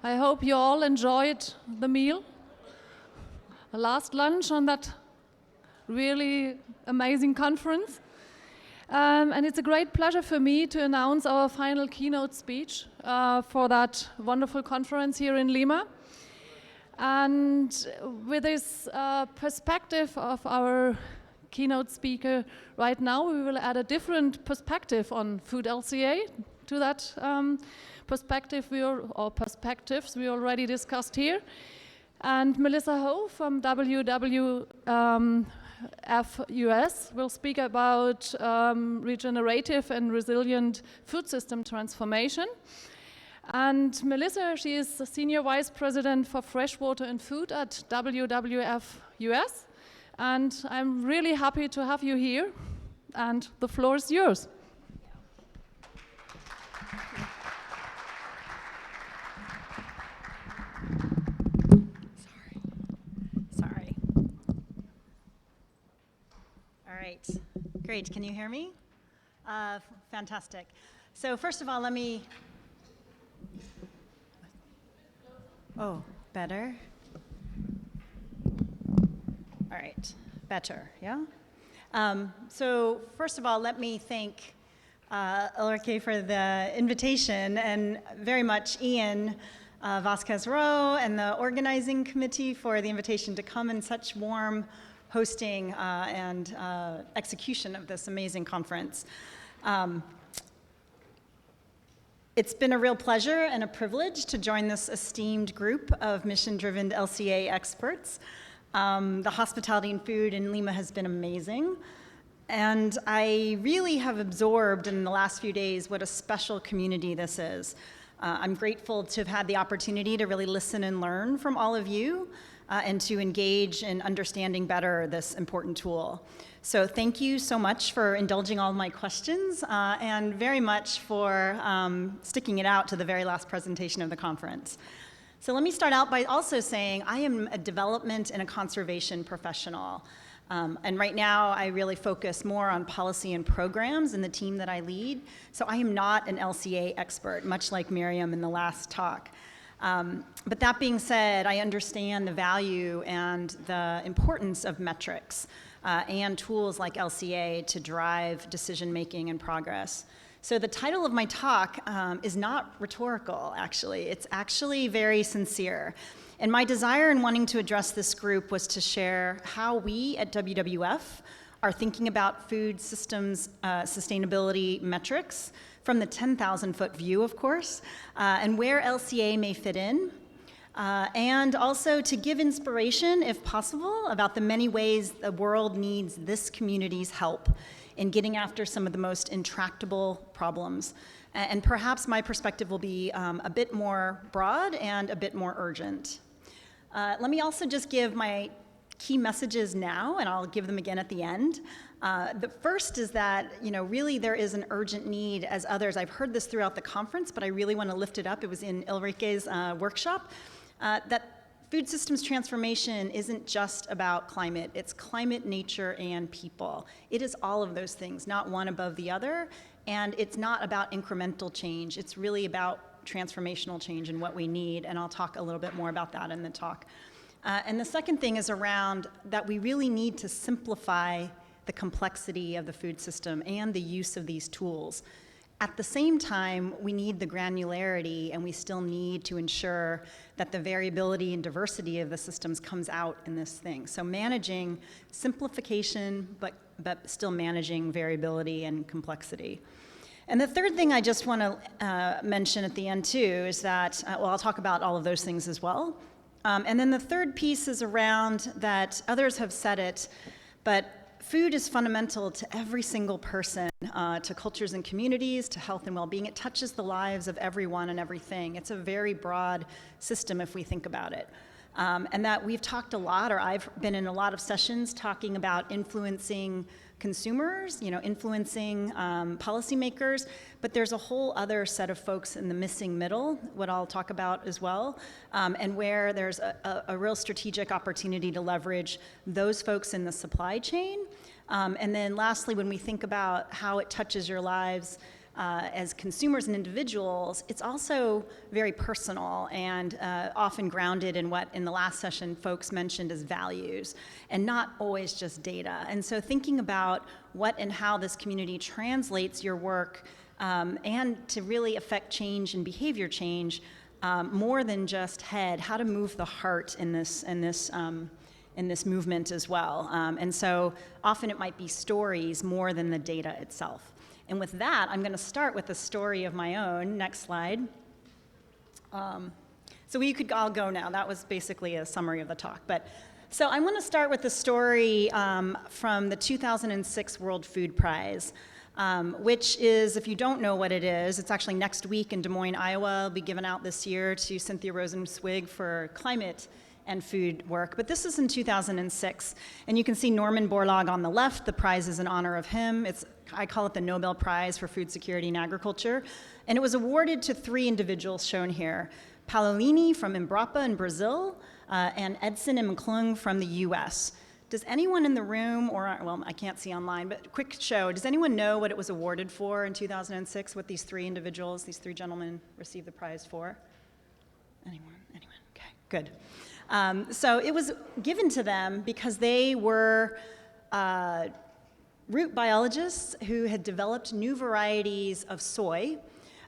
I hope you all enjoyed the meal, the last lunch on that really amazing conference. And it's a great pleasure for me to announce our final keynote speech for that wonderful conference here in Lima. And with this perspective of our keynote speaker right now, we will add a different perspective on food LCA to that perspectives we already discussed here. And Melissa Ho from WWF US will speak about regenerative and resilient food system transformation. And Melissa, she is the Senior Vice President for Freshwater and Food at WWF US. And I'm really happy to have you here. And the floor is yours. Sorry. All right. Great. Can you hear me? Fantastic. So first of all, let me... Oh, better? All right. Better, yeah? So first of all, let me thank Ulrike for the invitation, and very much Ian Vasquez-Rowe and the organizing committee for the invitation to come in such warm hosting and execution of this amazing conference. It's been a real pleasure and a privilege to join this esteemed group of mission-driven LCA experts. The hospitality and food in Lima has been amazing, and I really have absorbed in the last few days what a special community this is. I'm grateful to have had the opportunity to really listen and learn from all of you and to engage in understanding better this important tool. So thank you so much for indulging all my questions and very much for sticking it out to the very last presentation of the conference. So let me start out by also saying I am a development and a conservation professional. And right now, I really focus more on policy and programs in the team that I lead. So I am not an LCA expert, much like Miriam in the last talk. But that being said, I understand the value and the importance of metrics and tools like LCA to drive decision-making and progress. So the title of my talk is not rhetorical, actually. It's actually very sincere. And my desire in wanting to address this group was to share how we at WWF are thinking about food systems sustainability metrics from the 10,000-foot view, of course, and where LCA may fit in, and also to give inspiration, if possible, about the many ways the world needs this community's help in getting after some of the most intractable problems. And perhaps my perspective will be a bit more broad and a bit more urgent. Let me also just give my key messages now, and I'll give them again at the end. The first is that, really there is an urgent need, as others, I've heard this throughout the conference, but I really want to lift it up. It was in Ulrike's workshop, that food systems transformation isn't just about climate. It's climate, nature, and people. It is all of those things, not one above the other, and it's not about incremental change. It's really about transformational change and what we need, and I'll talk a little bit more about that in the talk. And the second thing is around that we really need to simplify the complexity of the food system and the use of these tools. At the same time, we need the granularity, and we still need to ensure that the variability and diversity of the systems comes out in this thing. So managing simplification, but still managing variability and complexity. And the third thing I just want to mention at the end too is that, I'll talk about all of those things as well. And then the third piece is around that others have said it, but food is fundamental to every single person, to cultures and communities, to health and well-being. It touches the lives of everyone and everything. It's a very broad system if we think about it. And that we've talked a lot, or I've been in a lot of sessions talking about influencing consumers, influencing policymakers, but there's a whole other set of folks in the missing middle, what I'll talk about as well, and where there's a real strategic opportunity to leverage those folks in the supply chain. And then lastly, when we think about how it touches your lives, as consumers and individuals, it's also very personal and often grounded in what in the last session folks mentioned as values and not always just data. And so thinking about what and how this community translates your work and to really affect change and behavior change more than just head, how to move the heart in this movement as well. And so often it might be stories more than the data itself. And with that, I'm going to start with a story of my own. Next slide. So we could all go now. That was basically a summary of the talk. So I want to start with a story from the 2006 World Food Prize, which is, if you don't know what it is, it's actually next week in Des Moines, Iowa. It'll be given out this year to Cynthia Rosenzweig for climate and food work. But this is in 2006. And you can see Norman Borlaug on the left. The prize is in honor of him. I call it the Nobel Prize for Food Security and Agriculture. And it was awarded to 3 individuals shown here. Paolini from Embrapa in Brazil, and Edson and McClung from the US. Does anyone in the room, or, well, I can't see online, but quick show, does anyone know what it was awarded for in 2006, what these 3 individuals, these 3 gentlemen received the prize for? Anyone? Okay, good. So it was given to them because they were root biologists who had developed new varieties of soy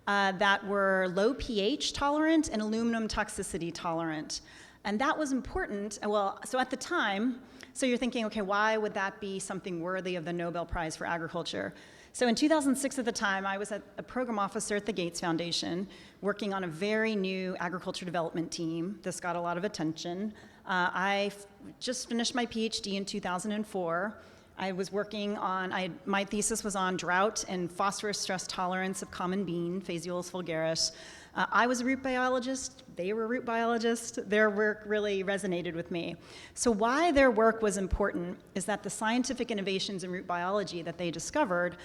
that were low pH tolerant and aluminum toxicity tolerant. And that was important. Well, so at the time, so you're thinking, okay, why would that be something worthy of the Nobel Prize for Agriculture? So in 2006 at the time, I was a program officer at the Gates Foundation working on a very new agriculture development team. This got a lot of attention. I just finished my PhD in 2004. I was working on, my thesis was on drought and phosphorus stress tolerance of common bean, Phaseolus vulgaris. I was a root biologist, they were root biologists. Their work really resonated with me. So why their work was important is that the scientific innovations in root biology that they discovered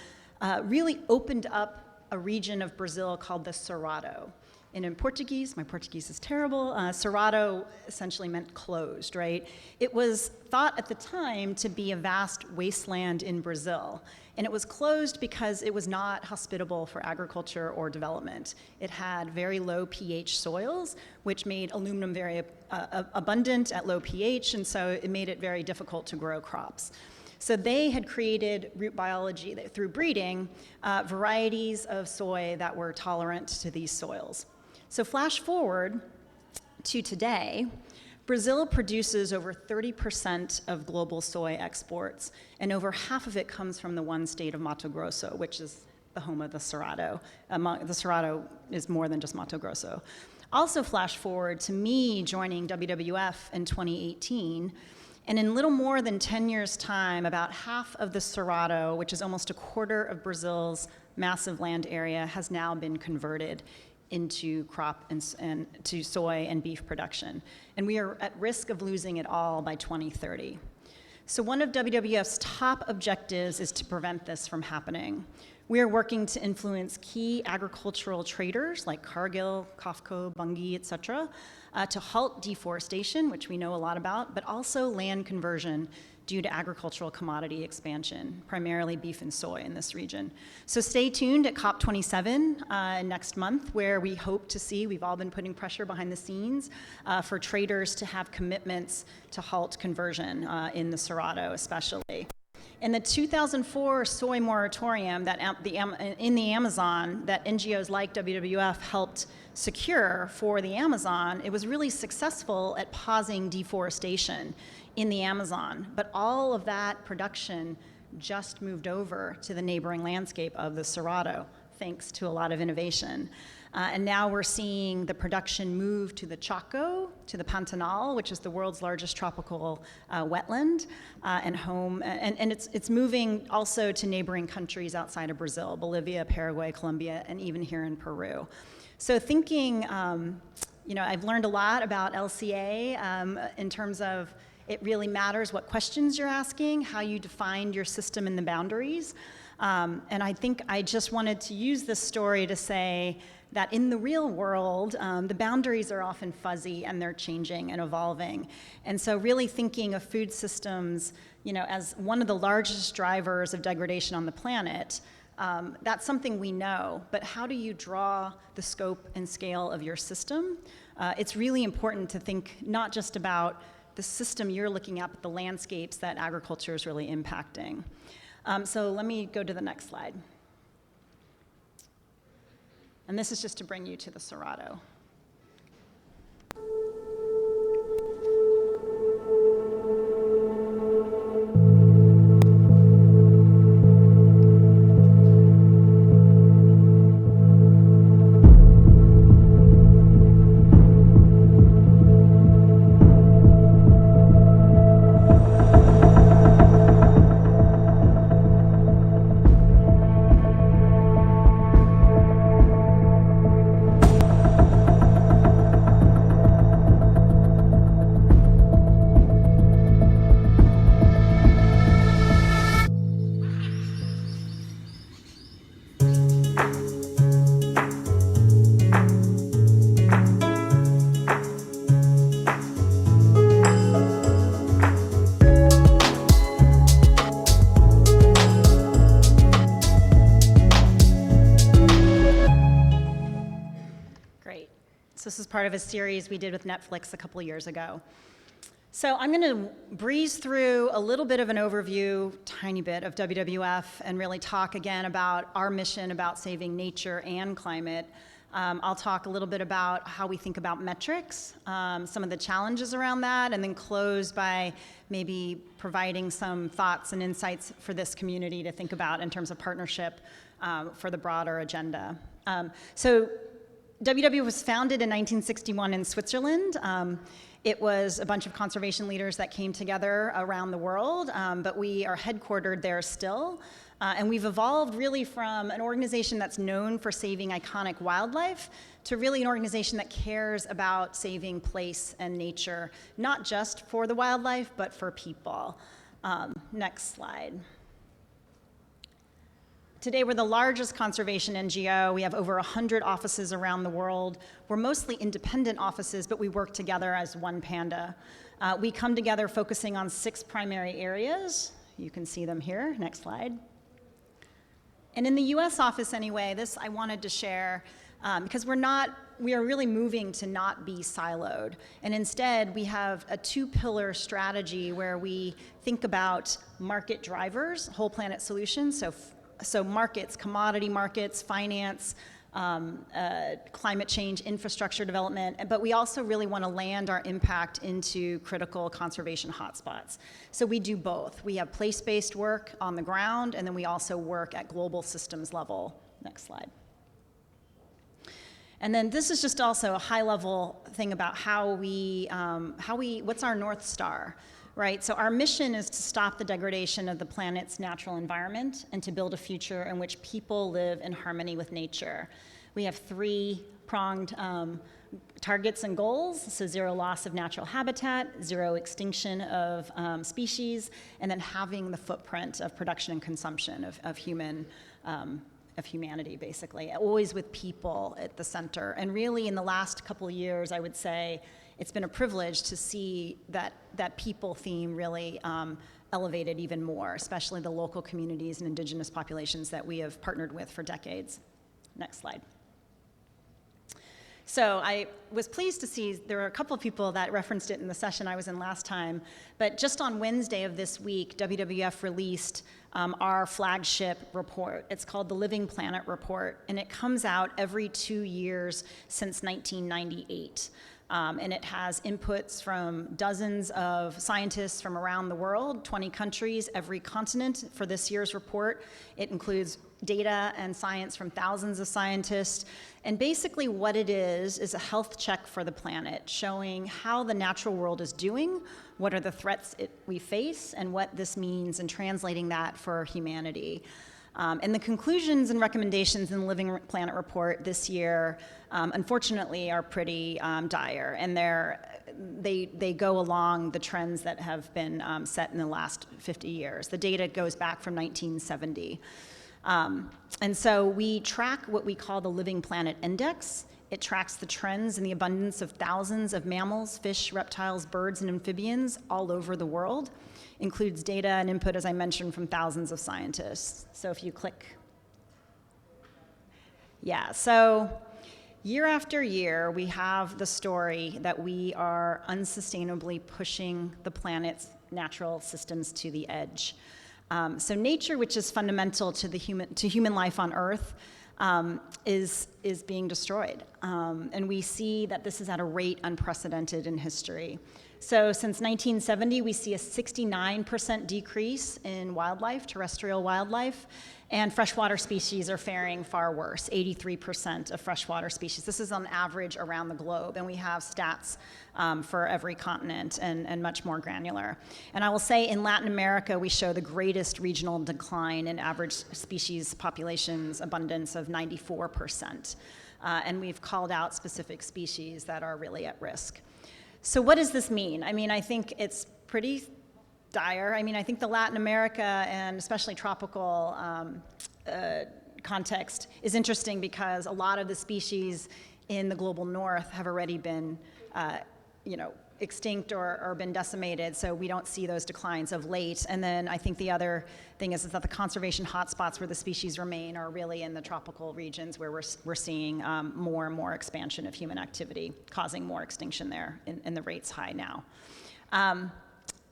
really opened up a region of Brazil called the Cerrado. And in Portuguese, my Portuguese is terrible, Cerrado essentially meant closed, right? It was thought at the time to be a vast wasteland in Brazil. And it was closed because it was not hospitable for agriculture or development. It had very low pH soils, which made aluminum very abundant at low pH, and so it made it very difficult to grow crops. So they had created root biology through breeding, varieties of soy that were tolerant to these soils. So flash forward to today, Brazil produces over 30% of global soy exports, and over half of it comes from the one state of Mato Grosso, which is the home of the Cerrado. The Cerrado is more than just Mato Grosso. Also flash forward to me joining WWF in 2018, and in little more than 10 years' time, about half of the Cerrado, which is almost a quarter of Brazil's massive land area, has now been converted into crop and to soy and beef production. And we are at risk of losing it all by 2030. So one of WWF's top objectives is to prevent this from happening. We are working to influence key agricultural traders like Cargill, COFCO, Bunge, et cetera, to halt deforestation, which we know a lot about, but also land conversion due to agricultural commodity expansion, primarily beef and soy in this region. So stay tuned at COP27 next month, where we hope to see, we've all been putting pressure behind the scenes for traders to have commitments to halt conversion in the Cerrado especially. In the 2004 soy moratorium in the Amazon that NGOs like WWF helped secure for the Amazon, it was really successful at pausing deforestation in the Amazon, but all of that production just moved over to the neighboring landscape of the Cerrado, thanks to a lot of innovation. And now we're seeing the production move to the Chaco, to the Pantanal, which is the world's largest tropical wetland and home. And it's moving also to neighboring countries outside of Brazil, Bolivia, Paraguay, Colombia, and even here in Peru. So thinking, I've learned a lot about LCA in terms of it really matters what questions you're asking, how you define your system and the boundaries. And I think I just wanted to use this story to say that in the real world, the boundaries are often fuzzy and they're changing and evolving. And so really thinking of food systems, as one of the largest drivers of degradation on the planet, That's something we know, but how do you draw the scope and scale of your system? It's really important to think not just about the system you're looking at, but the landscapes that agriculture is really impacting. So let me go to the next slide. And this is just to bring you to the Cerrado. This is part of a series we did with Netflix a couple years ago. So I'm going to breeze through a little bit of an overview, tiny bit, of WWF and really talk again about our mission about saving nature and climate. I'll talk a little bit about how we think about metrics, some of the challenges around that, and then close by maybe providing some thoughts and insights for this community to think about in terms of partnership for the broader agenda. So WWF was founded in 1961 in Switzerland. It was a bunch of conservation leaders that came together around the world, but we are headquartered there still. And we've evolved really from an organization that's known for saving iconic wildlife to really an organization that cares about saving place and nature, not just for the wildlife, but for people. Next slide. Today, we're the largest conservation NGO. We have over 100 offices around the world. We're mostly independent offices, but we work together as one Panda. We come together focusing on 6 primary areas. You can see them here. Next slide. And in the US office anyway, this I wanted to share because we are really moving to not be siloed. And instead, we have a 2-pillar strategy where we think about market drivers, whole planet solutions, so markets, commodity markets, finance, climate change, infrastructure development, but we also really want to land our impact into critical conservation hotspots. So we do both. We have place-based work on the ground, and then we also work at global systems level. Next slide. And then this is just also a high-level thing about what's our North Star? Right, so our mission is to stop the degradation of the planet's natural environment and to build a future in which people live in harmony with nature. We have 3-pronged targets and goals, so 0 loss of natural habitat, 0 extinction of species, and then having the footprint of production and consumption of humanity, basically, always with people at the center. And really, in the last couple of years, I would say, it's been a privilege to see that people theme really elevated even more, especially the local communities and indigenous populations that we have partnered with for decades. Next slide. So I was pleased to see there were a couple of people that referenced it in the session I was in last time, but just on Wednesday of this week, WWF released our flagship report. It's called the Living Planet Report, and it comes out every 2 years since 1998. And it has inputs from dozens of scientists from around the world, 20 countries, every continent for this year's report. It includes data and science from thousands of scientists. And basically what it is a health check for the planet, showing how the natural world is doing, what are the threats we face, and what this means, and translating that for humanity. And the conclusions and recommendations in the Living Planet Report this year, unfortunately, are pretty dire, and they go along the trends that have been set in the last 50 years. The data goes back from 1970. And so we track what we call the Living Planet Index. It tracks the trends in the abundance of thousands of mammals, fish, reptiles, birds, and amphibians all over the world. Includes data and input, as I mentioned, from thousands of scientists. So if you click Yeah, so year after year, we have the story that we are unsustainably pushing the planet's natural systems to the edge. So nature, which is fundamental to human life on Earth, is being destroyed. And we see that this is at a rate unprecedented in history. So since 1970, we see a 69% decrease in wildlife, terrestrial wildlife, and freshwater species are faring far worse, 83% of freshwater species. This is on average around the globe, and we have stats for every continent and much more granular. And I will say in Latin America, we show the greatest regional decline in average species populations abundance of 94%. And we've called out specific species that are really at risk. So what does this mean? I mean, I think it's pretty dire. I mean, I think the Latin America and especially tropical context is interesting because a lot of the species in the global north have already been, extinct or been decimated, so we don't see those declines of late. And then I think the other thing is that the conservation hotspots where the species remain are really in the tropical regions where we're seeing more and more expansion of human activity, causing more extinction there, and the rate's high now.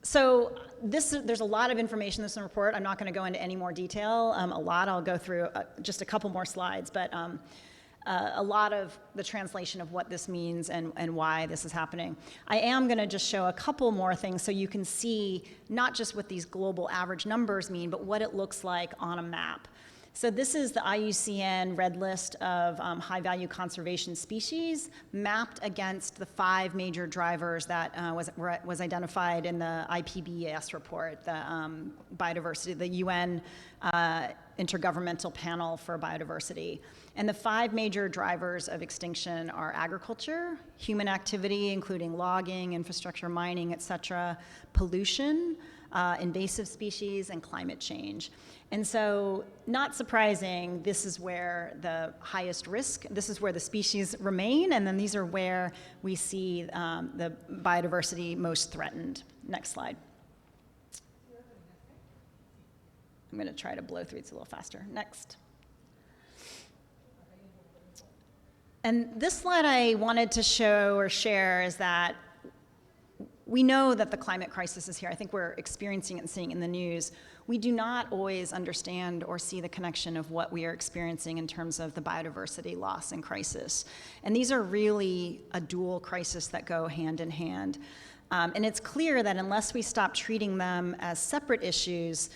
So there's a lot of information in this report. I'm not going to go into any more detail. I'll go through just a couple more slides, but a lot of the translation of what this means and why this is happening. I am going to just show a couple more things so you can see not just what these global average numbers mean, but what it looks like on a map. So this is the IUCN red list of high-value conservation species mapped against the 5 major drivers that was identified in the IPBES report, the biodiversity, the UN Intergovernmental Panel for Biodiversity. And the 5 major drivers of extinction are agriculture, human activity, including logging, infrastructure, mining, et cetera, pollution, invasive species, and climate change. And so, not surprising, this is where the highest risk, this is where the species remain, and then these are where we see the biodiversity most threatened. Next slide. I'm going to try to blow through it a little faster. Next. And this slide I wanted to show or share is that we know that the climate crisis is here. I think we're experiencing it and seeing it in the news. We do not always understand or see the connection of what we are experiencing in terms of the biodiversity loss and crisis. And these are really a dual crisis that go hand in hand. And it's clear that unless we stop treating them as separate issues,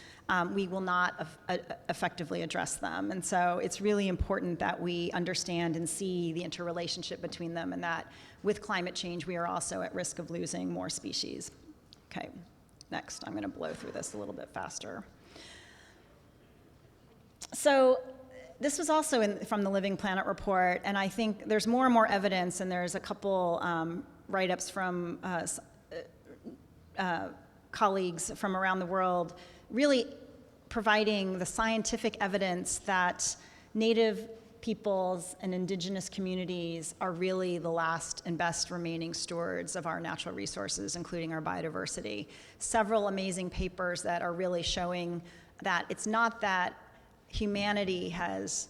we will not effectively address them. And so it's really important that we understand and see the interrelationship between them, and that with climate change, we are also at risk of losing more species. Okay, next. I'm going to blow through this a little bit faster. So this was also from the Living Planet report, and I think there's more and more evidence, and there's a couple write-ups from colleagues from around the world really providing the scientific evidence that Native peoples and indigenous communities are really the last and best remaining stewards of our natural resources, including our biodiversity. Several amazing papers that are really showing that it's not that humanity has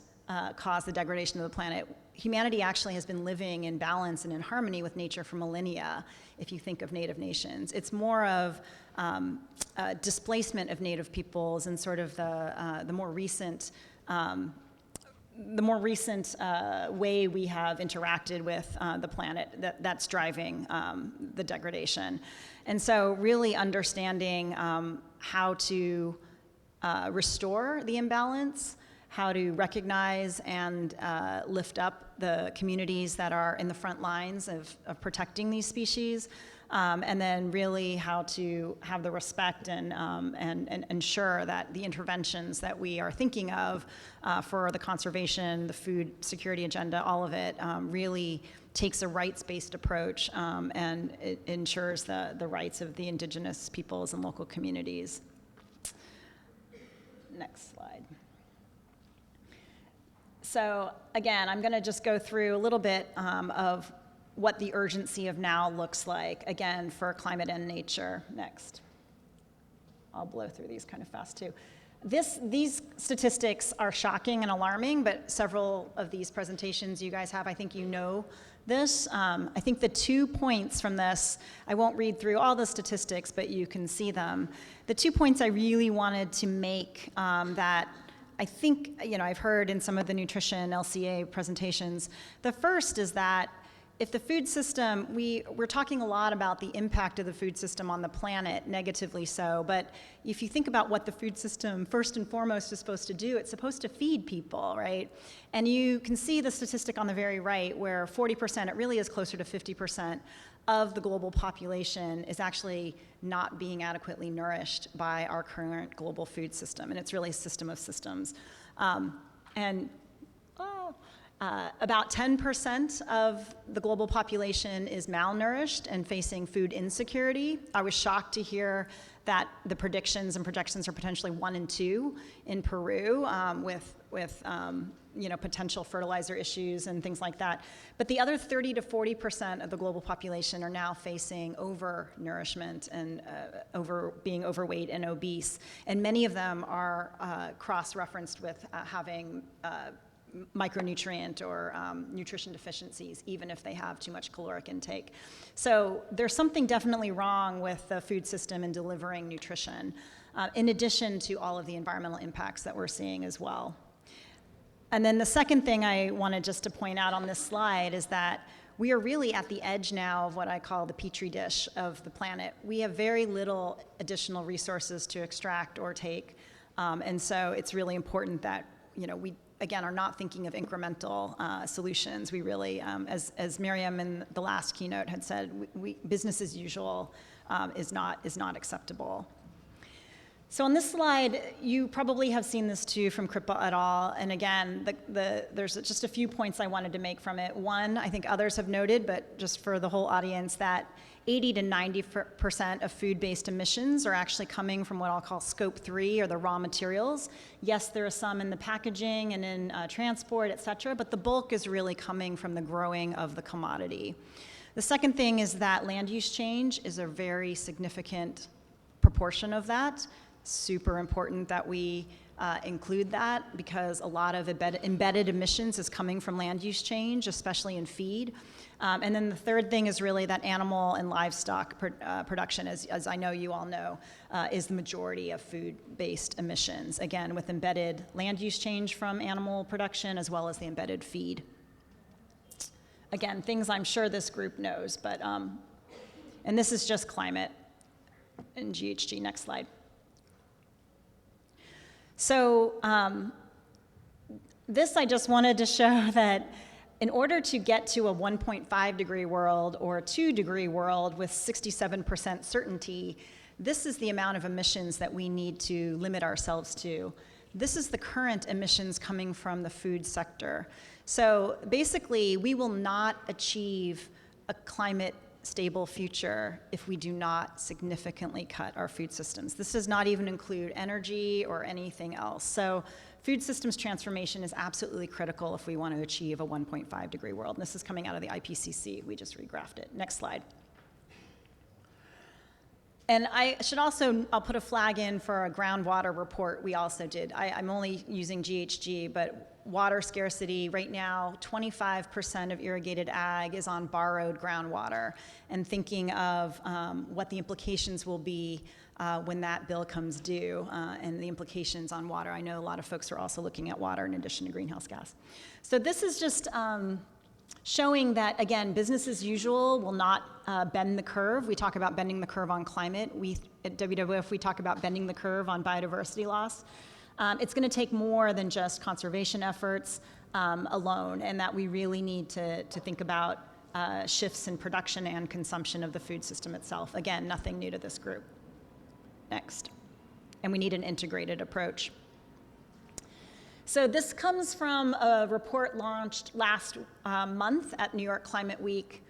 caused the degradation of the planet. Humanity actually has been living in balance and in harmony with nature for millennia, if you think of Native nations. It's more of displacement of Native peoples and sort of the more recent way we have interacted with the planet that's driving the degradation. And so really understanding how to restore the imbalance, how to recognize and lift up the communities that are in the front lines of protecting these species, and then really how to have the respect and ensure that the interventions that we are thinking of for the conservation, the food security agenda, all of it really takes a rights-based approach and it ensures the rights of the indigenous peoples and local communities. Next slide. So again, I'm going to just go through a little bit of what the urgency of now looks like, again, for climate and nature. Next. I'll blow through these kind of fast, too. These statistics are shocking and alarming, but several of these presentations you guys have, I think you know this. I think the 2 points from this, I won't read through all the statistics, but you can see them. The 2 points I really wanted to make that I think, I've heard in some of the nutrition LCA presentations. The first is that if the food system, we're talking a lot about the impact of the food system on the planet, negatively so, but if you think about what the food system first and foremost is supposed to do, it's supposed to feed people, right? And you can see the statistic on the very right where 40%, it really is closer to 50% of the global population is actually not being adequately nourished by our current global food system, and it's really a system of systems. About 10% of the global population is malnourished and facing food insecurity. I was shocked to hear that the predictions and projections are potentially 1 and 2 in Peru with potential fertilizer issues and things like that. But the other 30 to 40% of the global population are now facing overnourishment and being overweight and obese. And many of them are cross-referenced with having micronutrient or nutrition deficiencies, even if they have too much caloric intake. So there's something definitely wrong with the food system in delivering nutrition, in addition to all of the environmental impacts that we're seeing as well. And then the second thing I wanted just to point out on this slide is that we are really at the edge now of what I call the petri dish of the planet. We have very little additional resources to extract or take, and so it's really important that we again are not thinking of incremental solutions. We really, as Miriam in the last keynote had said, business as usual is not acceptable. So on this slide, you probably have seen this too from Kripa et al. And again, there's just a few points I wanted to make from it. One, I think others have noted, but just for the whole audience, that 80 to 90% of food-based emissions are actually coming from what I'll call scope 3, or the raw materials. Yes, there are some in the packaging and in transport, et cetera, but the bulk is really coming from the growing of the commodity. The second thing is that land use change is a very significant proportion of that. Super important that we include that, because a lot of embedded emissions is coming from land use change, especially in feed. And then the third thing is really that animal and livestock production, as I know you all know, is the majority of food-based emissions, again, with embedded land use change from animal production as well as the embedded feed. Again, things I'm sure this group knows, but, and this is just climate and GHG. Next slide. So this I just wanted to show that in order to get to a 1.5 degree world or a 2 degree world with 67% certainty, this is the amount of emissions that we need to limit ourselves to. This is the current emissions coming from the food sector. So basically, we will not achieve a climate stable future if we do not significantly cut our food systems. This does not even include energy or anything else. So food systems transformation is absolutely critical if we want to achieve a 1.5 degree world. And this is coming out of the IPCC. We just regraphed it. Next slide. And I should also, I'll put a flag in for a groundwater report we also did. I'm only using GHG, but water scarcity, right now, 25% of irrigated ag is on borrowed groundwater, and thinking of what the implications will be when that bill comes due, and the implications on water. I know a lot of folks are also looking at water in addition to greenhouse gas. So this is just showing that, again, business as usual will not bend the curve. We talk about bending the curve on climate. At WWF, we talk about bending the curve on biodiversity loss. It's going to take more than just conservation efforts alone, and that we really need to think about shifts in production and consumption of the food system itself. Again, nothing new to this group. Next. And we need an integrated approach. So this comes from a report launched last month at New York Climate Week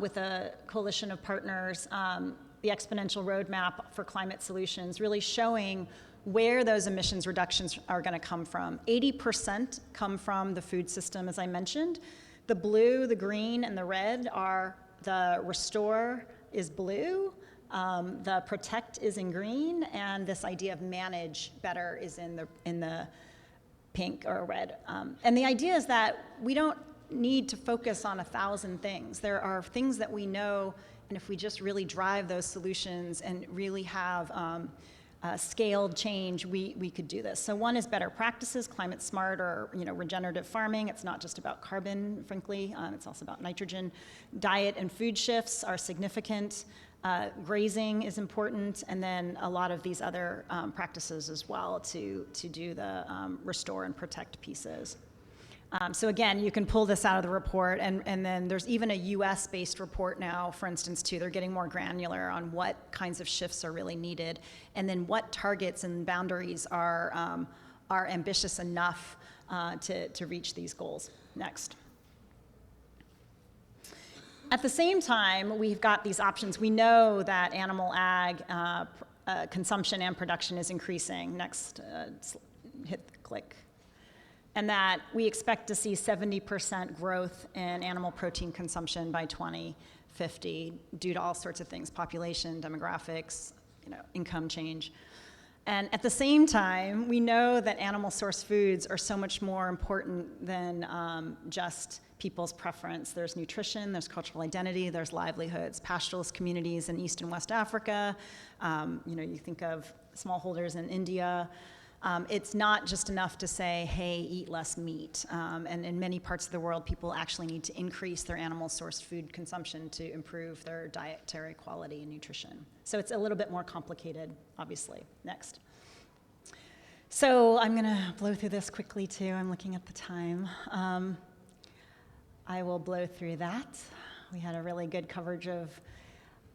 with a coalition of partners, the Exponential Roadmap for Climate Solutions, really showing where those emissions reductions are going to come from. 80% come from the food system, as I mentioned. The blue, the green, and the red are the restore is blue, The protect is in green, and this idea of manage better is in the pink or red. And the idea is that we don't need to focus on 1,000 things. There are things that we know, and if we just really drive those solutions and really have scaled change, we could do this. So one is better practices, climate smart or regenerative farming. It's not just about carbon, frankly. It's also about nitrogen. Diet and food shifts are significant. Grazing is important, and then a lot of these other practices as well to do the restore and protect pieces. So again, you can pull this out of the report, and then there's even a US-based report now, for instance, too. They're getting more granular on what kinds of shifts are really needed, and then what targets and boundaries are ambitious enough to reach these goals. Next. At the same time, we've got these options. We know that animal ag consumption and production is increasing. Next, hit click. And that we expect to see 70% growth in animal protein consumption by 2050 due to all sorts of things, population, demographics, income change. And at the same time, we know that animal source foods are so much more important than just people's preference. There's nutrition, there's cultural identity, there's livelihoods. Pastoralist communities in East and West Africa, you think of smallholders in India. It's not just enough to say, hey, eat less meat. And in many parts of the world, people actually need to increase their animal source food consumption to improve their dietary quality and nutrition. So it's a little bit more complicated, obviously. Next. So I'm going to blow through this quickly, too. I'm looking at the time. I will blow through that. We had a really good coverage of.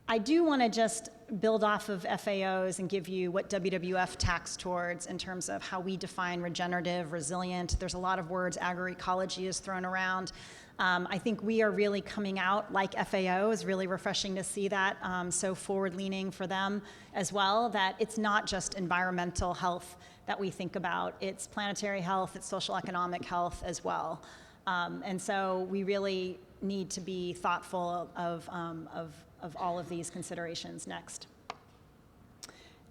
I do want to just build off of FAOs and give you what WWF tacks towards in terms of how we define regenerative, resilient. There's a lot of words, agroecology is thrown around. I think we are really coming out like FAO. Is really refreshing to see that, so forward-leaning for them as well, that it's not just environmental health that we think about. It's planetary health, it's social economic health as well. And so we really need to be thoughtful of all of these considerations. Next.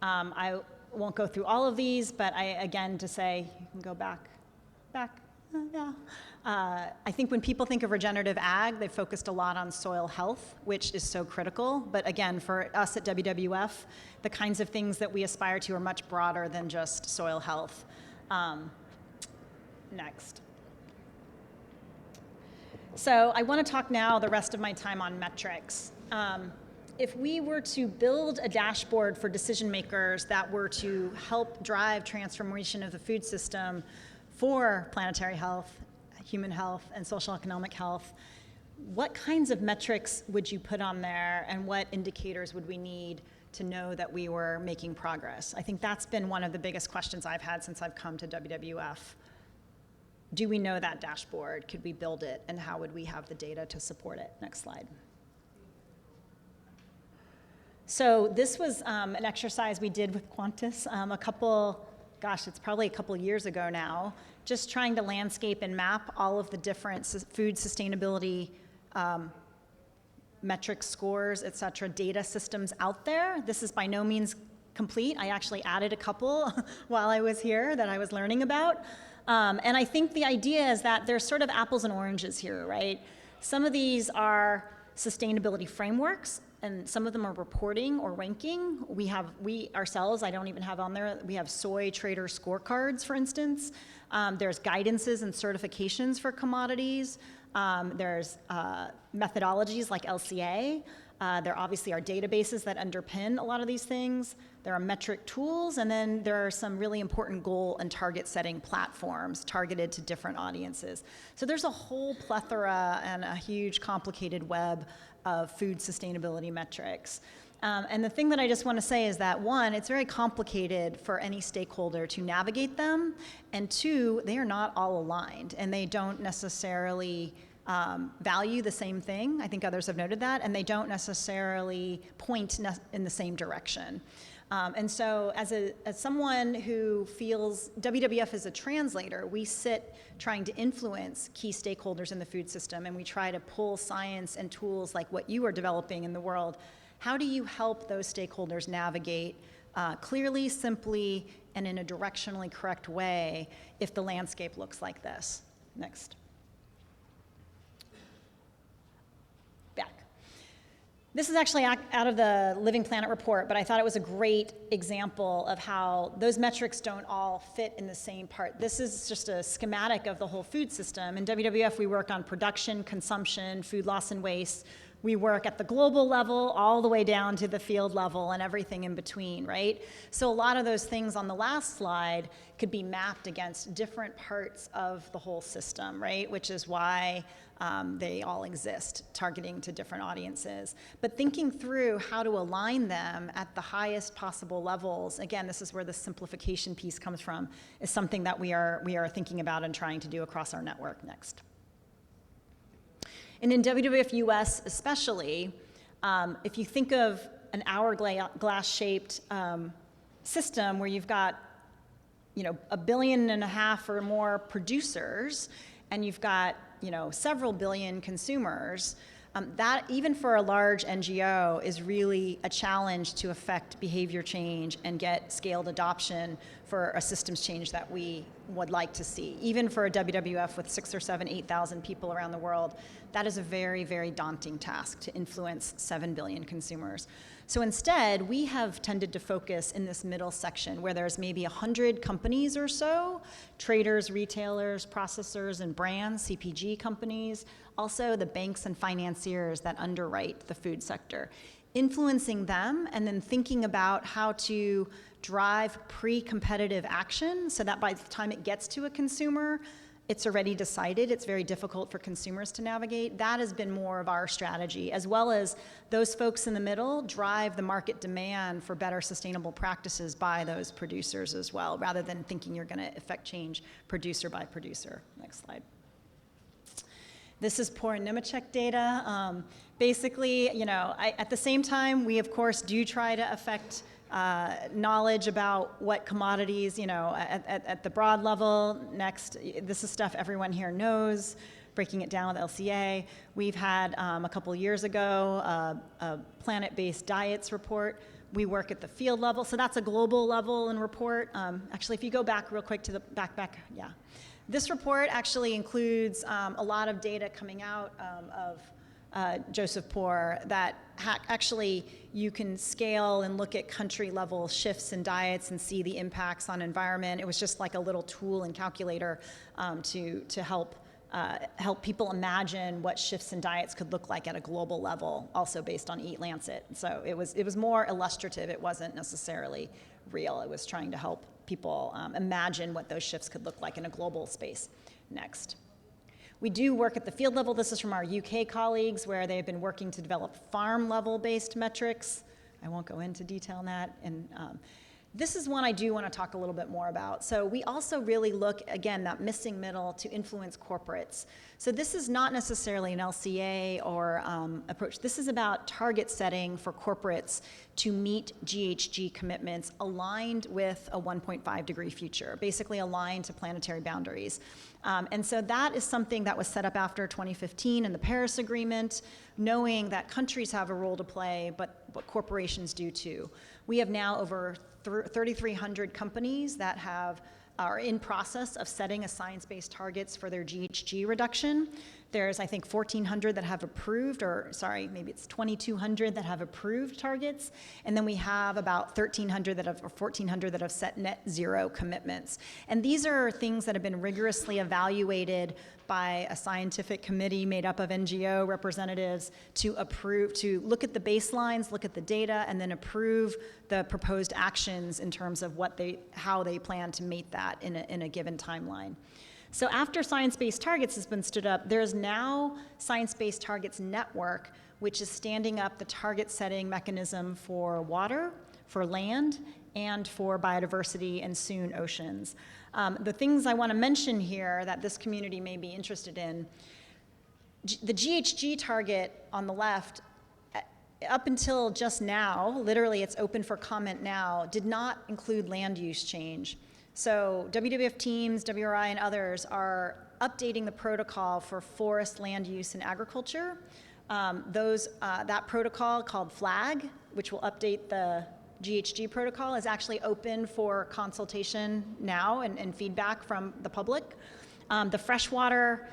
I won't go through all of these, but again, to say, you can go back. Yeah. I think when people think of regenerative ag, they've focused a lot on soil health, which is so critical. But again, for us at WWF, the kinds of things that we aspire to are much broader than just soil health. Next. So I want to talk now the rest of my time on metrics. If we were to build a dashboard for decision makers that were to help drive transformation of the food system for planetary health, human health, and social economic health, what kinds of metrics would you put on there, and what indicators would we need to know that we were making progress? I think that's been one of the biggest questions I've had since I've come to WWF. Do we know that dashboard? Could we build it? And how would we have the data to support it? Next slide. So this was an exercise we did with Qantas it's probably a couple years ago now, just trying to landscape and map all of the different food sustainability metric scores, et cetera, data systems out there. This is by no means complete. I actually added a couple while I was here that I was learning about. And I think the idea is that there's sort of apples and oranges here, right? Some of these are sustainability frameworks, and some of them are reporting or ranking. We ourselves, I don't even have on there, we have soy trader scorecards, for instance. There's guidances and certifications for commodities. There's methodologies like LCA. There obviously are databases that underpin a lot of these things. There are metric tools, and then there are some really important goal and target setting platforms targeted to different audiences. So there's a whole plethora and a huge complicated web of food sustainability metrics. And the thing that I just want to say is that, one, it's very complicated for any stakeholder to navigate them, and two, they are not all aligned, and they don't necessarily value the same thing. I think others have noted that, and they don't necessarily point in the same direction. And so as someone who feels WWF is a translator, we sit trying to influence key stakeholders in the food system, and we try to pull science and tools like what you are developing in the world How do you help those stakeholders navigate clearly, simply, and in a directionally correct way if the landscape looks like this? Next. Back. This is actually out of the Living Planet report, but I thought it was a great example of how those metrics don't all fit in the same part. This is just a schematic of the whole food system. In WWF, we work on production, consumption, food loss and waste. We work at the global level all the way down to the field level and everything in between, right? So a lot of those things on the last slide could be mapped against different parts of the whole system, right? Which is why they all exist, targeting to different audiences. But thinking through how to align them at the highest possible levels, again, this is where the simplification piece comes from, is something that we are thinking about and trying to do across our network. Next. And in WWF US especially, if you think of an hourglass-shaped system where you've got, 1.5 billion or more producers, and you've got, several billion consumers, that even for a large NGO is really a challenge to affect behavior change and get scaled adoption for a systems change that we would like to see. Even for a WWF with 6,000 or 7,000, 8,000 people around the world, that is a very, very daunting task to influence 7 billion consumers. So instead, we have tended to focus in this middle section where there's maybe 100 companies or so, traders, retailers, processors, and brands, CPG companies, also the banks and financiers that underwrite the food sector. Influencing them and then thinking about how to drive pre-competitive action so that by the time it gets to a consumer, it's already decided. It's very difficult for consumers to navigate. That has been more of our strategy, as well as those folks in the middle drive the market demand for better sustainable practices by those producers as well, rather than thinking you're going to affect change producer by producer. Next slide. This is Pour and Nemechek data. Basically, at the same time, we of course do try to affect knowledge about what commodities, at the broad level. Next, this is stuff everyone here knows, breaking it down with LCA. We've had a couple years ago a planet-based diets report. We work at the field level, so that's a global level and report. Actually, if you go back real quick to the back, yeah. This report actually includes a lot of data coming out of Joseph Pour that actually you can scale and look at country level shifts in diets and see the impacts on environment. It was just like a little tool and calculator to help people imagine what shifts in diets could look like at a global level, also based on Eat Lancet. So it was more illustrative. It wasn't necessarily real. It was trying to help people imagine what those shifts could look like in a global space. Next. We do work at the field level. This is from our UK colleagues, where they've been working to develop farm-level-based metrics. I won't go into detail on that. And this is one I do want to talk a little bit more about. So we also really look, again, that missing middle to influence corporates. So this is not necessarily an LCA or approach. This is about target setting for corporates to meet GHG commitments aligned with a 1.5 degree future, basically aligned to planetary boundaries. And so that is something that was set up after 2015 in the Paris Agreement, knowing that countries have a role to play, but corporations do too. We have now over 3,300 companies that are in process of setting a science-based targets for their GHG reduction. There's, I think, 1,400 that have approved, or sorry, maybe it's 2,200 that have approved targets. And then we have about 1,300 or 1,400 that have set net zero commitments. And these are things that have been rigorously evaluated by a scientific committee made up of NGO representatives to look at the baselines, look at the data, and then approve the proposed actions in terms of how they plan to meet that in a given timeline. So after Science-Based Targets has been stood up, there is now Science-Based Targets Network, which is standing up the target setting mechanism for water, for land, and for biodiversity and soon oceans. The things I want to mention here that this community may be interested in, the GHG target on the left, up until just now, literally it's open for comment now, did not include land use change. So WWF teams, WRI, and others are updating the protocol for forest land use and agriculture, That protocol called FLAG, which will update the GHG protocol, is actually open for consultation now and feedback from the public. The freshwater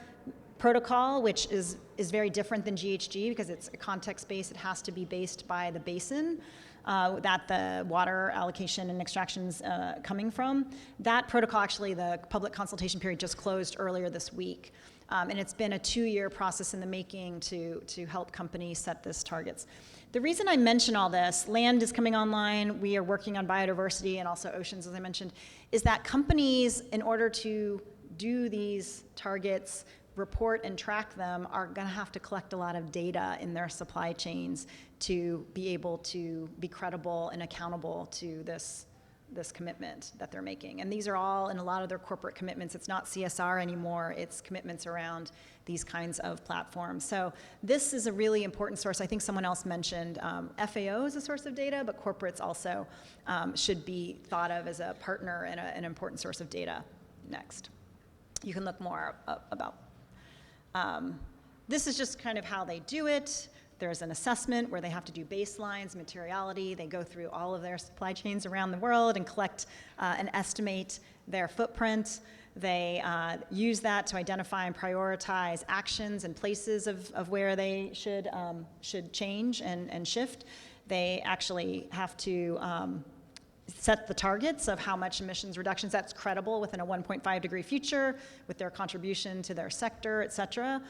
protocol, which is very different than GHG because it's context-based, it has to be based by the basin that the water allocation and extraction's coming from. That protocol, actually, the public consultation period just closed earlier this week. And it's been a 2-year process in the making to help companies set these targets. The reason I mention all this, land is coming online, we are working on biodiversity and also oceans, as I mentioned, is that companies, in order to do these targets, report and track them, are going to have to collect a lot of data in their supply chains to be able to be credible and accountable to this commitment that they're making. And these are all in a lot of their corporate commitments. It's not CSR anymore, it's commitments around these kinds of platforms. So this is a really important source. I think someone else mentioned FAO is a source of data, but corporates also should be thought of as a partner and an important source of data. Next. You can look more about. This is just kind of how they do it. There's an assessment where they have to do baselines, materiality. They go through all of their supply chains around the world and collect and estimate their footprint. They use that to identify and prioritize actions and places of where they should change and shift. They actually have to set the targets of how much emissions reductions that's credible within a 1.5 degree future with their contribution to their sector, et cetera.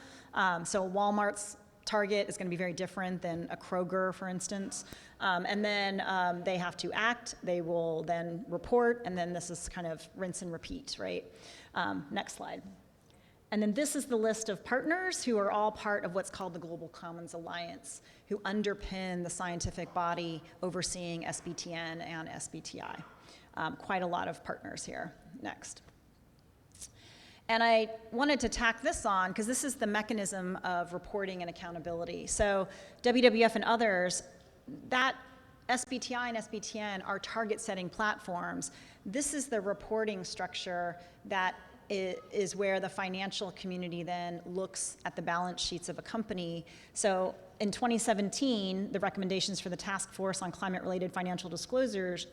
So Walmart's target is going to be very different than a Kroger, for instance. And then they have to act, they will then report, and then this is kind of rinse and repeat, right? Next slide. And then this is the list of partners who are all part of what's called the Global Commons Alliance, who underpin the scientific body overseeing SBTN and SBTI. Quite a lot of partners here. Next. And I wanted to tack this on because this is the mechanism of reporting and accountability. So WWF and others, that SBTI and SBTN are target setting platforms. This is the reporting structure that is where the financial community then looks at the balance sheets of a company. So in 2017, the recommendations for the Task Force on Climate-Related Financial Disclosures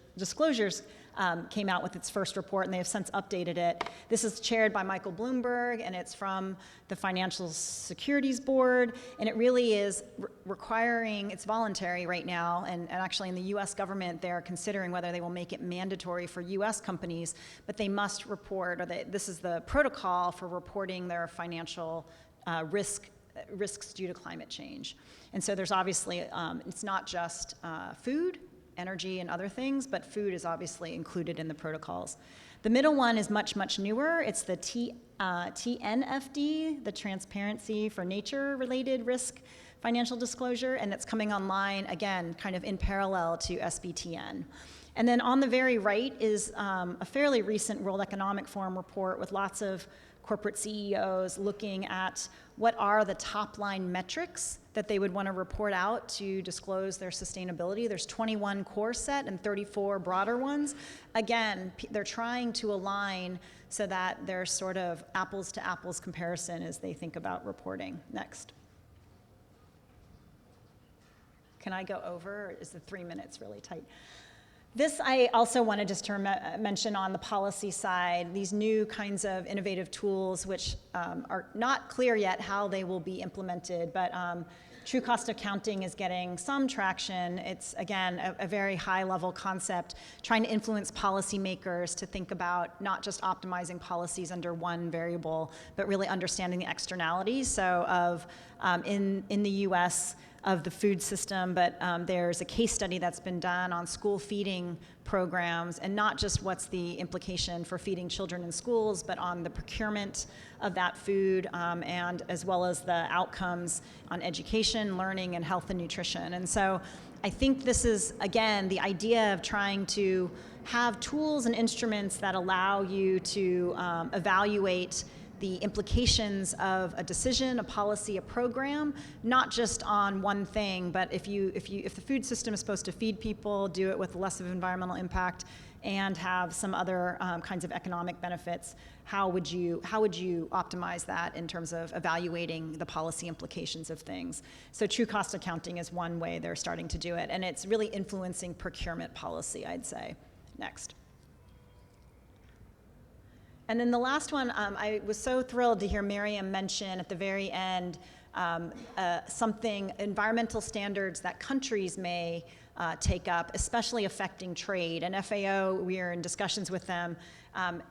came out with its first report, and they have since updated it. This is chaired by Michael Bloomberg, and it's from the Financial Securities Board, and it really is requiring, it's voluntary right now, and actually in the US government, they're considering whether they will make it mandatory for US companies, but they must report, or this is the protocol for reporting their financial risks due to climate change. And so there's obviously, it's not just food, energy, and other things, but food is obviously included in the protocols. The middle one is much, much newer. It's the TNFD, the Transparency for Nature-Related Risk Financial Disclosure, and it's coming online, again, kind of in parallel to SBTN. And then on the very right is a fairly recent World Economic Forum report with lots of corporate CEOs looking at what are the top line metrics that they would want to report out to disclose their sustainability. There's 21 core set and 34 broader ones. Again, they're trying to align so that there's sort of apples to apples comparison as they think about reporting. Next. Can I go over, or is the 3 minutes really tight? This I also wanted just to mention on the policy side, these new kinds of innovative tools, which are not clear yet how they will be implemented, but true cost accounting is getting some traction. It's, again, a very high-level concept, trying to influence policymakers to think about not just optimizing policies under one variable, but really understanding the externalities. So of, in the US, of the food system, but there's a case study that's been done on school feeding programs, and not just what's the implication for feeding children in schools, but on the procurement of that food, and as well as the outcomes on education, learning, and health and nutrition. And so I think this is, again, the idea of trying to have tools and instruments that allow you to evaluate the implications of a decision, a policy, a program, not just on one thing, but if the food system is supposed to feed people, do it with less of environmental impact, and have some other kinds of economic benefits, how would you optimize that in terms of evaluating the policy implications of things? So true cost accounting is one way they're starting to do it, and it's really influencing procurement policy, I'd say. Next. And then the last one, I was so thrilled to hear Miriam mention at the very end environmental standards that countries may take up, especially affecting trade. And FAO, we are in discussions with them.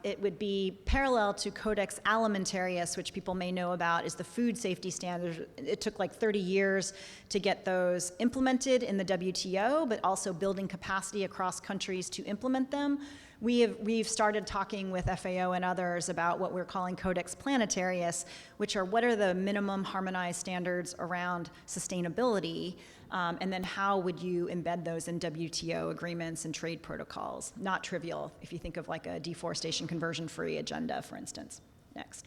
It would be parallel to Codex Alimentarius, which people may know about, is the food safety standard. It took like 30 years to get those implemented in the WTO, but also building capacity across countries to implement them. We've started talking with FAO and others about what we're calling Codex Planetarius, which are what are the minimum harmonized standards around sustainability, and then how would you embed those in WTO agreements and trade protocols? Not trivial if you think of like a deforestation conversion-free agenda, for instance. Next.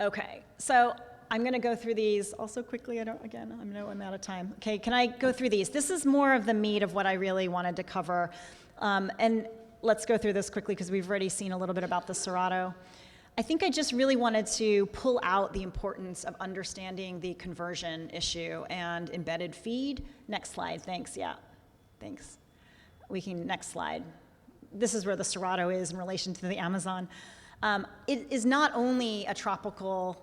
Okay, so I'm going to go through these also quickly. I know I'm out of time. Okay, can I go through these? This is more of the meat of what I really wanted to cover. And let's go through this quickly because we've already seen a little bit about the Serato. I think I just really wanted to pull out the importance of understanding the conversion issue and embedded feed. Next slide, thanks, yeah, thanks. Next slide. This is where the Serato is in relation to the Amazon. It is not only a tropical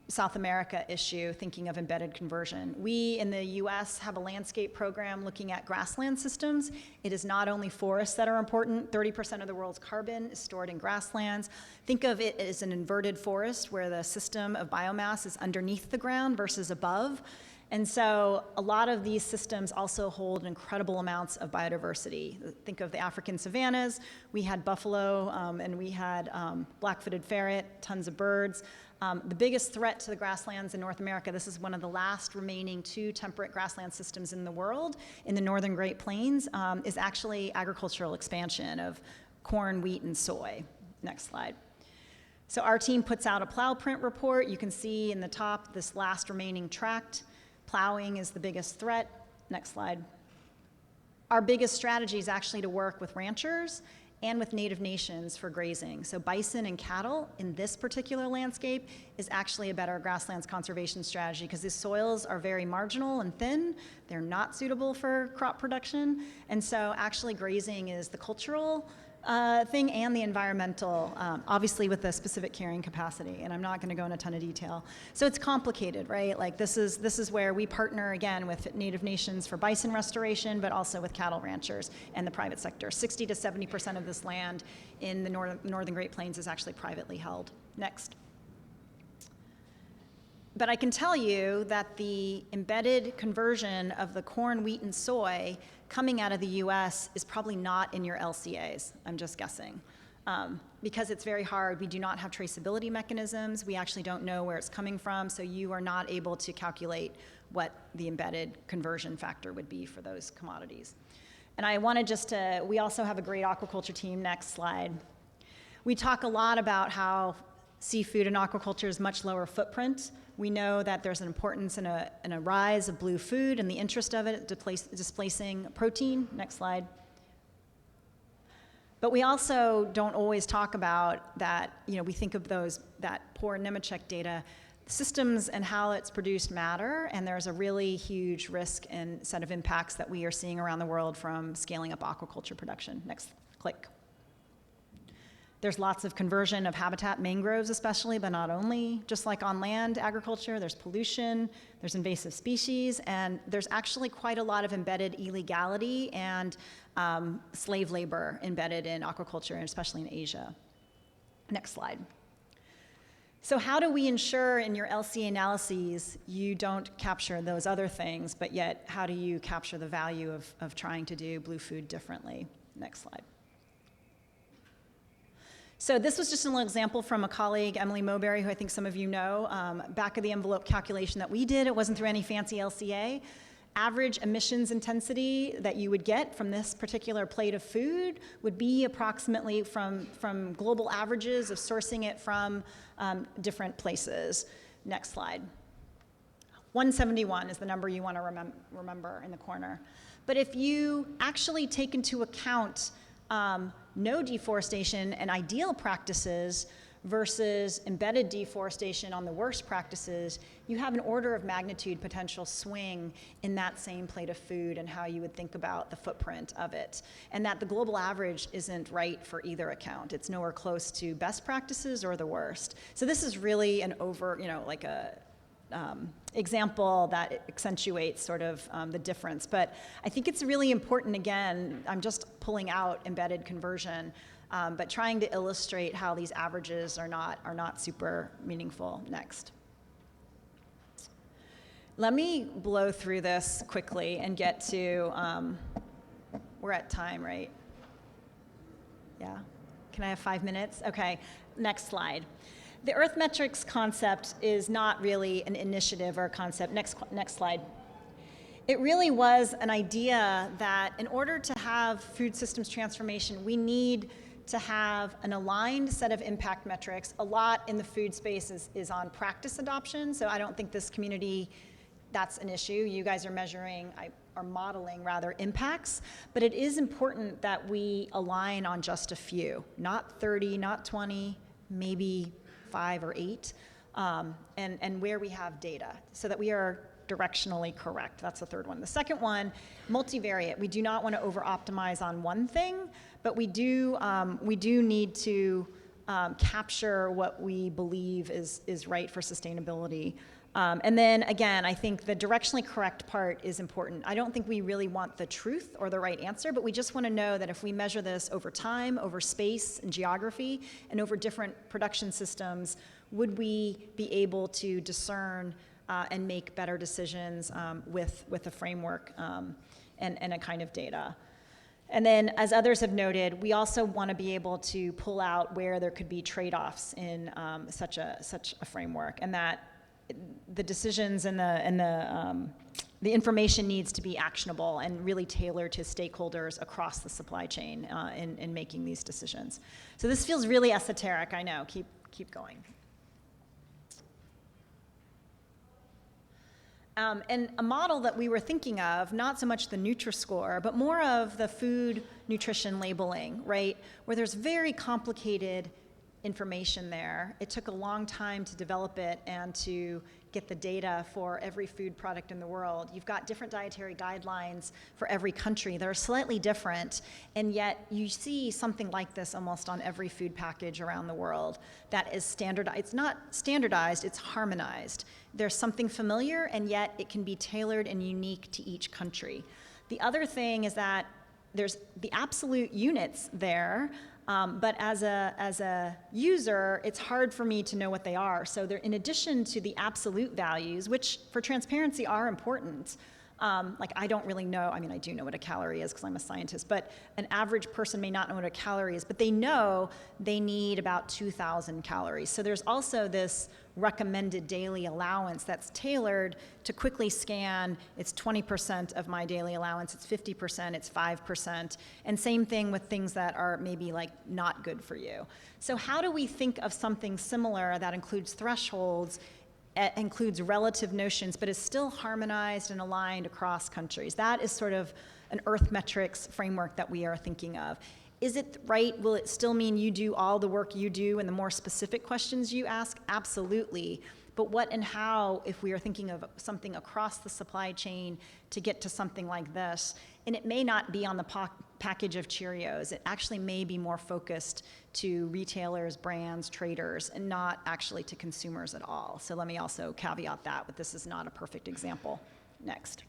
South America issue, thinking of embedded conversion. We in the US have a landscape program looking at grassland systems. It is not only forests that are important. 30% of the world's carbon is stored in grasslands. Think of it as an inverted forest where the system of biomass is underneath the ground versus above. And so a lot of these systems also hold incredible amounts of biodiversity. Think of the African savannas. We had buffalo and we had black-footed ferret, tons of birds. The biggest threat to the grasslands in North America, this is one of the last remaining 2 temperate grassland systems in the world, in the northern Great Plains, is actually agricultural expansion of corn, wheat, and soy. Next slide. So our team puts out a plow print report. You can see in the top this last remaining tract. Plowing is the biggest threat. Next slide. Our biggest strategy is actually to work with ranchers and with native nations for grazing. So bison and cattle in this particular landscape is actually a better grasslands conservation strategy because these soils are very marginal and thin. They're not suitable for crop production. And so actually grazing is the cultural thing and the environmental, obviously with the specific carrying capacity, and I'm not going to go into a ton of detail. So it's complicated, right? Like this is where we partner again with native nations for bison restoration, but also with cattle ranchers and the private sector. 60 to 70% of this land in the northern Great Plains is actually privately held. Next. But I can tell you that the embedded conversion of the corn, wheat, and soy coming out of the US is probably not in your LCAs, I'm just guessing. Because it's very hard, we do not have traceability mechanisms, we actually don't know where it's coming from, so you are not able to calculate what the embedded conversion factor would be for those commodities. And I wanted we also have a great aquaculture team, next slide. We talk a lot about how seafood and aquaculture is much lower footprint. We know that there's an importance in a rise of blue food and the interest of it displacing protein. Next slide. But we also don't always talk about that, we think of that poor Nemetschek data. Systems and how it's produced matter, and there's a really huge risk and set of impacts that we are seeing around the world from scaling up aquaculture production. Next, click. There's lots of conversion of habitat, mangroves especially, but not only. Just like on land agriculture, there's pollution, there's invasive species, and there's actually quite a lot of embedded illegality and slave labor embedded in aquaculture, and especially in Asia. Next slide. So how do we ensure in your LCA analyses you don't capture those other things, but yet how do you capture the value of trying to do blue food differently? Next slide. So this was just an example from a colleague, Emily Mowberry, who I think some of you know. Back of the envelope calculation that we did, it wasn't through any fancy LCA. average emissions intensity that you would get from this particular plate of food would be approximately from global averages of sourcing it from different places. Next slide. 171 is the number you want to remember in the corner. But if you actually take into account no deforestation and ideal practices versus embedded deforestation on the worst practices, you have an order of magnitude potential swing in that same plate of food and how you would think about the footprint of it. And that the global average isn't right for either account. It's nowhere close to best practices or the worst. So this is really an like a example that accentuates sort of the difference. But I think it's really important, again, I'm just pulling out embedded conversion, but trying to illustrate how these averages are not super meaningful. Next. Let me blow through this quickly and get to, we're at time, right? Yeah? Can I have 5 minutes? Okay, next slide. The Earth metrics concept is not really an initiative or a concept. Next slide. It really was an idea that in order to have food systems transformation, we need to have an aligned set of impact metrics. A lot in the food space is on practice adoption, so I don't think this community, that's an issue. You guys are measuring, are modeling rather, impacts, but it is important that we align on just a few, not 30, not 20, maybe 5 or 8, and where we have data, so that we are directionally correct. That's the third one. The second one, multivariate. We do not want to over-optimize on one thing, but we do need to capture what we believe is right for sustainability. And then again, I think the directionally correct part is important. I don't think we really want the truth or the right answer, but we just want to know that if we measure this over time, over space and geography, and over different production systems, would we be able to discern and make better decisions with a framework and a kind of data. And then, as others have noted, we also want to be able to pull out where there could be trade-offs in such a framework, and that the decisions and the information needs to be actionable and really tailored to stakeholders across the supply chain in making these decisions. So this feels really esoteric, I know. Keep going. And a model that we were thinking of, not so much the Nutri-Score, but more of the food nutrition labeling, right? Where there's very complicated information there. It took a long time to develop it and to get the data for every food product in the world. You've got different dietary guidelines for every country. They're slightly different, and yet you see something like this almost on every food package around the world that is standardized. It's not standardized, it's harmonized. There's something familiar, and yet it can be tailored and unique to each country. The other thing is that there's the absolute units there, but as a user, it's hard for me to know what they are. So in addition to the absolute values, which for transparency are important, like I don't really know, I mean, I do know what a calorie is because I'm a scientist, but an average person may not know what a calorie is, but they know they need about 2,000 calories. So there's also this recommended daily allowance that's tailored to quickly scan. It's 20% of my daily allowance, it's 50%, it's 5%, and same thing with things that are maybe like not good for you. So how do we think of something similar that includes thresholds, includes relative notions, but is still harmonized and aligned across countries? That is sort of an Earth metrics framework that we are thinking of. Is it right? Will it still mean you do all the work you do and the more specific questions you ask? Absolutely. But what and how, if we are thinking of something across the supply chain to get to something like this? And it may not be on the package of Cheerios. It actually may be more focused to retailers, brands, traders, and not actually to consumers at all. So let me also caveat that, but this is not a perfect example. Next.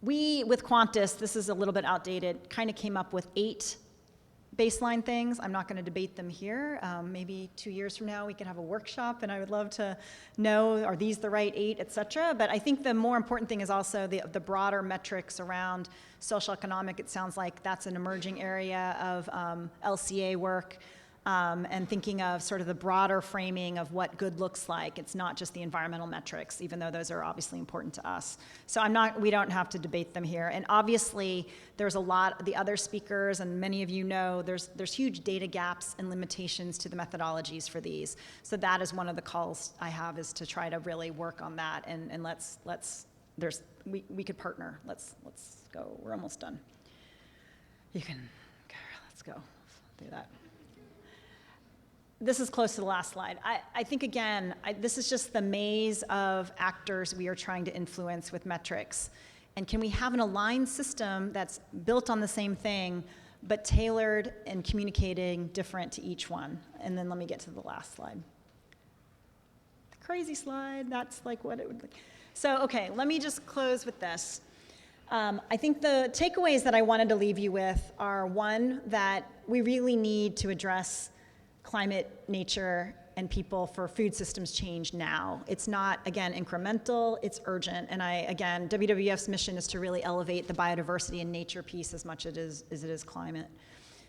We, with Qantas, this is a little bit outdated, kind of came up with 8 baseline things. I'm not going to debate them here. Maybe 2 years from now we can have a workshop, and I would love to know, are these the right 8, et cetera. But I think the more important thing is also the broader metrics around social economic. It sounds like that's an emerging area of LCA work. and thinking of sort of the broader framing of what good looks like. It's not just the environmental metrics, even though those are obviously important to us. So we don't have to debate them here. And obviously, there's a lot, the other speakers, and many of you know, there's huge data gaps and limitations to the methodologies for these. So that is one of the calls I have, is to try to really work on that, and we could partner. Let's go. We're almost done. You can, okay, let's go. Do that. This is close to the last slide. I think, again, this is just the maze of actors we are trying to influence with metrics. And can we have an aligned system that's built on the same thing, but tailored and communicating different to each one? And then let me get to the last slide. The crazy slide, that's like what it would look. So, okay, let me just close with this. I think the takeaways that I wanted to leave you with are, one, that we really need to address climate, nature, and people for food systems change now. It's not, again, incremental, it's urgent. And again, WWF's mission is to really elevate the biodiversity and nature piece as much as it is climate.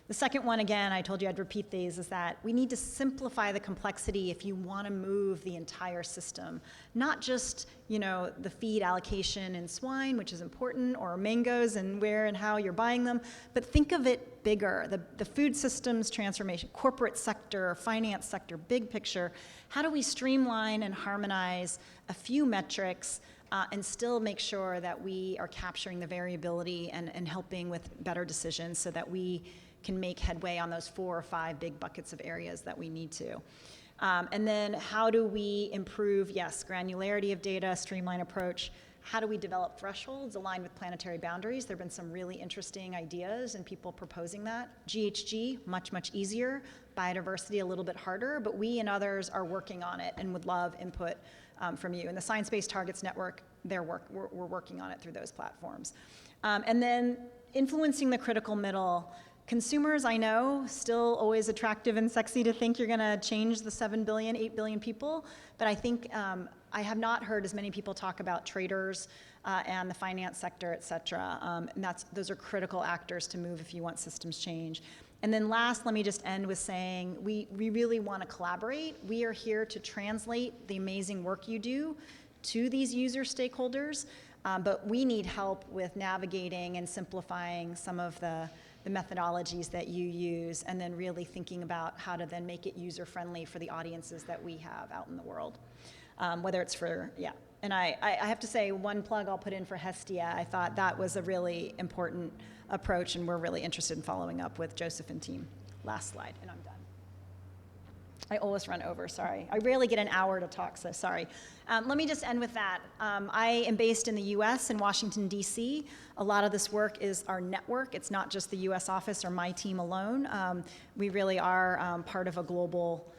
The second one, again, I told you I'd repeat these, is that we need to simplify the complexity if you want to move the entire system. Not just, the feed allocation in swine, which is important, or mangoes and where and how you're buying them, but think of it bigger. The food systems transformation, corporate sector, finance sector, big picture. How do we streamline and harmonize a few metrics and still make sure that we are capturing the variability and helping with better decisions so that we can make headway on those 4 or 5 big buckets of areas that we need to. And then how do we improve, yes, granularity of data, streamline approach. How do we develop thresholds aligned with planetary boundaries? There have been some really interesting ideas and people proposing that. GHG, much, much easier. Biodiversity, a little bit harder, but we and others are working on it and would love input from you. And the Science Based Targets Network, we're working on it through those platforms. And then influencing the critical middle. Consumers, I know, still always attractive and sexy to think you're going to change the 7 billion, 8 billion people, but I think I have not heard as many people talk about traders and the finance sector, et cetera. And those are critical actors to move if you want systems change. And then last, let me just end with saying we really want to collaborate. We are here to translate the amazing work you do to these user stakeholders, but we need help with navigating and simplifying some of the methodologies that you use, and then really thinking about how to then make it user-friendly for the audiences that we have out in the world. Whether it's for, and I have to say, one plug I'll put in for Hestia. I thought that was a really important approach, and we're really interested in following up with Joseph and team. Last slide, and I'm done. I always run over, sorry. I rarely get an hour to talk, so sorry. Let me just end with that. I am based in the US, in Washington, DC. A lot of this work is our network. It's not just the US office or my team alone. We really are part of a global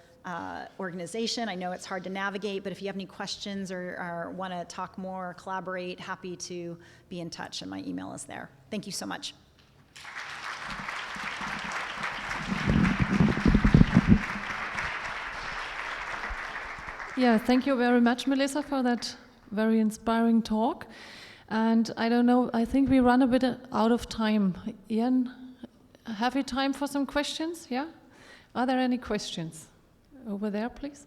organization. I know it's hard to navigate, but if you have any questions or want to talk more or collaborate, happy to be in touch, and my email is there. Thank you so much. Yeah, thank you very much, Melissa, for that very inspiring talk. And I don't know, I think we run a bit out of time. Ian, have you time for some questions? Yeah? Are there any questions? Over there, please.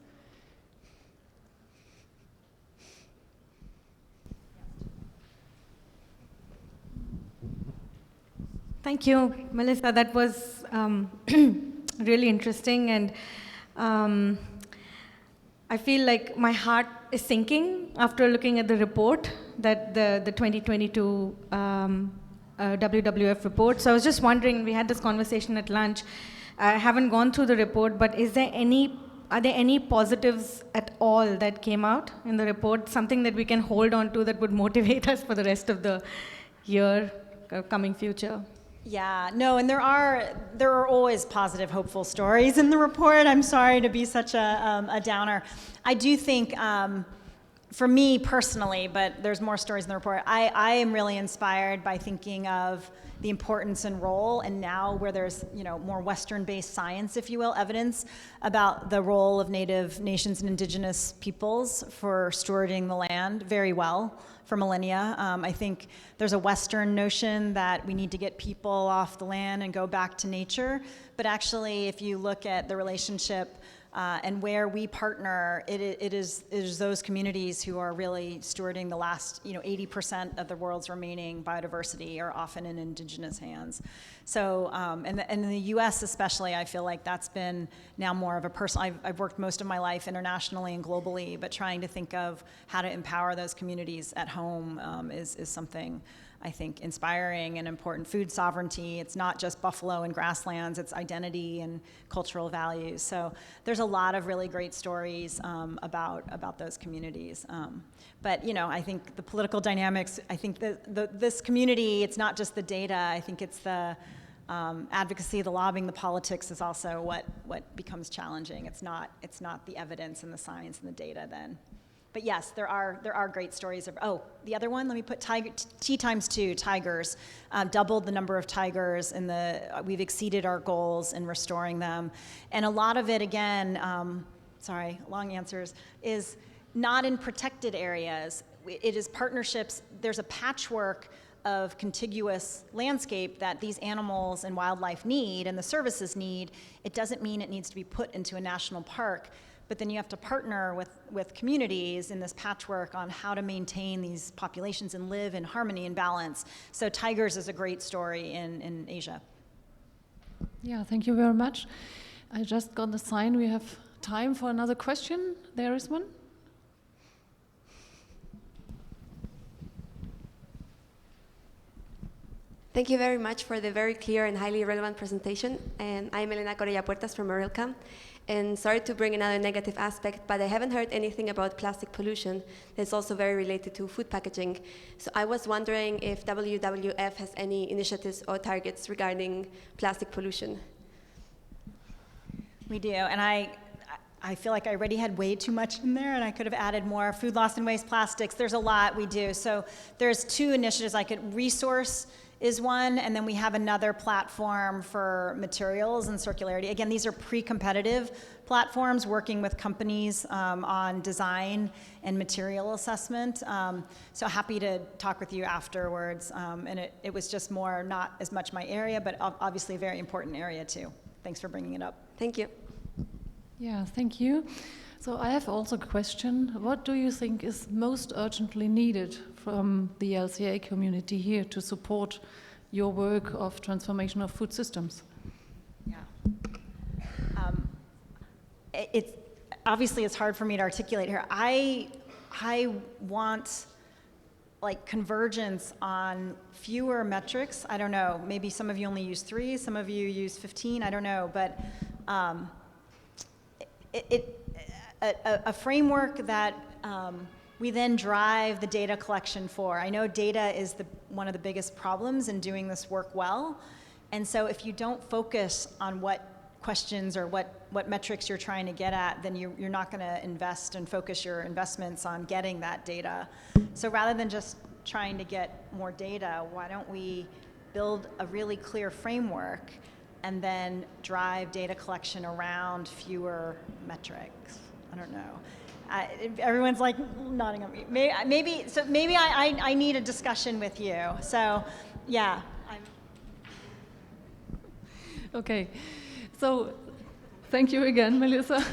Thank you, Melissa. That was really interesting, and I feel like my heart is sinking after looking at the report, that the 2022 WWF report. So I was just wondering, we had this conversation at lunch. I haven't gone through the report, but are there any positives at all that came out in the report? Something that we can hold on to that would motivate us for the rest of the year, coming future? Yeah, no, and there are always positive, hopeful stories in the report. I'm sorry to be such a downer. I do think, for me personally, but there's more stories in the report, I am really inspired by thinking of the importance and role, and now where there's more Western-based science, if you will, evidence about the role of Native nations and indigenous peoples for stewarding the land very well for millennia. I think there's a Western notion that we need to get people off the land and go back to nature, but actually if you look at the relationship and where we partner, it is those communities who are really stewarding the last, 80% of the world's remaining biodiversity are often in indigenous hands. So, and in the US especially, I feel like that's been now more of a personal, I've worked most of my life internationally and globally, but trying to think of how to empower those communities at home is something I think inspiring and important. Food sovereignty, it's not just buffalo and grasslands, it's identity and cultural values. So there's a lot of really great stories about those communities. But I think the political dynamics, I think this community, it's not just the data, I think it's the advocacy, the lobbying, the politics is also what becomes challenging. It's not the evidence and the science and the data then. But yes, there are great stories of, the other one, let me put T times 2, tigers, doubled the number of tigers we've exceeded our goals in restoring them. And a lot of it, again, sorry, long answers, is not in protected areas. It is partnerships, there's a patchwork of contiguous landscape that these animals and wildlife need and the services need. It doesn't mean it needs to be put into a national park. But then you have to partner with communities in this patchwork on how to maintain these populations and live in harmony and balance. So tigers is a great story in Asia. Yeah, thank you very much. I just got the sign we have time for another question. There is one. Thank you very much for the very clear and highly relevant presentation. And I'm Elena Corella Puertas from Orilcam. And sorry to bring another negative aspect, but I haven't heard anything about plastic pollution that's also very related to food packaging. So I was wondering if WWF has any initiatives or targets regarding plastic pollution. We do, and I feel like I already had way too much in there and I could have added more. Food loss and waste plastics, there's a lot we do. So there's 2 initiatives Resource is one, and then we have another platform for materials and circularity. Again, these are pre-competitive platforms working with companies on design and material assessment. So happy to talk with you afterwards. And it was just more, not as much my area, but obviously a very important area too. Thanks for bringing it up. Thank you. Yeah, thank you. So I have also a question. What do you think is most urgently needed from the LCA community here to support your work of transformation of food systems? Yeah. Obviously it's hard for me to articulate here. I want convergence on fewer metrics. I don't know, maybe some of you only use 3, some of you use 15, I don't know, but a framework that we then drive the data collection for. I know data is one of the biggest problems in doing this work well, and so if you don't focus on what questions or what metrics you're trying to get at, then you're not going to invest and focus your investments on getting that data. So rather than just trying to get more data, why don't we build a really clear framework and then drive data collection around fewer metrics? I don't know. Everyone's nodding at me. Maybe I need a discussion with you. So, yeah. Okay. So, thank you again, Melissa.